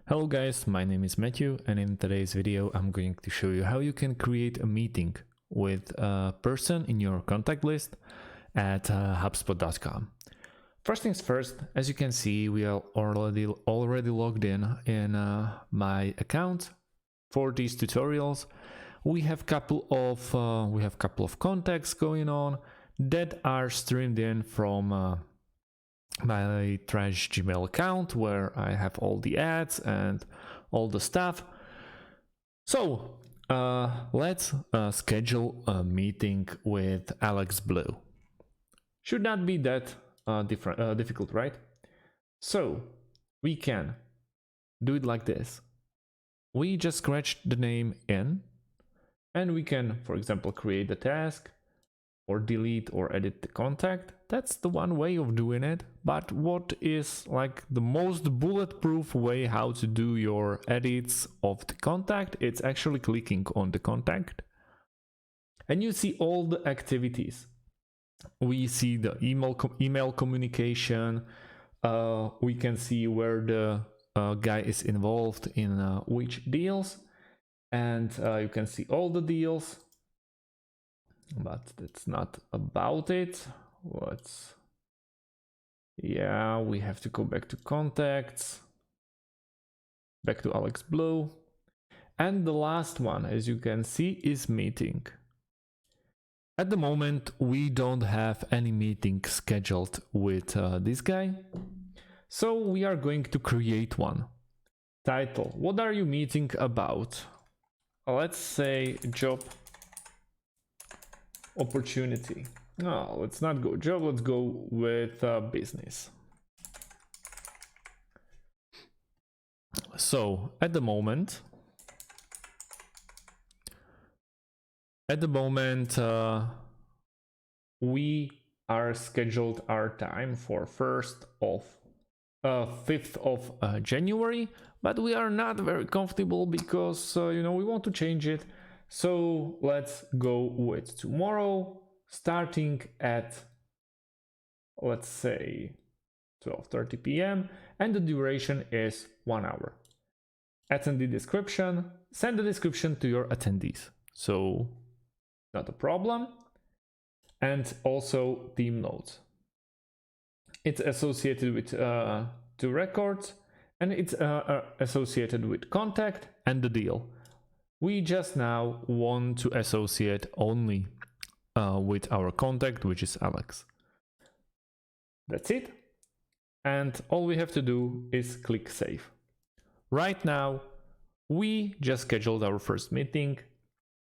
Hello guys, my name is Matthew, and in today's video I'm going to show you how you can create a meeting with a person in your contact list at HubSpot.com. First things first, as you can see, we are already logged in my account for these tutorials. We have couple of contacts going on that are streamed in from my trash Gmail account, where I have all the ads and all the stuff. So let's schedule a meeting with Alex Blue. Should not be that difficult, right? So we can do it like this. We just scratch the name in, and we can, for example, create a task or delete or edit the contact. That's the one way of doing it. But what is like the most bulletproof way how to do your edits of the contact? It's actually clicking on the contact and you see all the activities. We see the email communication. We can see where the guy is involved in which deals, and you can see all the deals. But that's not about it. We have to go back to contacts, back to Alex Blue. And the last one, as you can see, is meeting. At the moment, we don't have any meeting scheduled with this guy. So we are going to create one. Title, what are you meeting about? Let's say job opportunity. No, let's not go job, let's go with business. So at the moment we are scheduled our time for 5th of January, but we are not very comfortable because we want to change it. So let's go with tomorrow, starting at, let's say, 12:30 p.m. and the duration is 1 hour. Attendee description, send the description to your attendees. So not a problem. And also team notes. It's associated with 2 records, and it's associated with contact and the deal. We just now want to associate only with our contact, which is Alex. That's it. And all we have to do is click save. Right now, we just scheduled our first meeting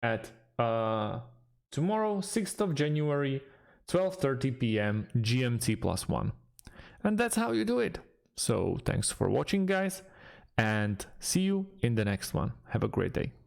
at tomorrow, 6th of January, 12:30 p.m. GMT +1. And that's how you do it. So thanks for watching, guys, and see you in the next one. Have a great day.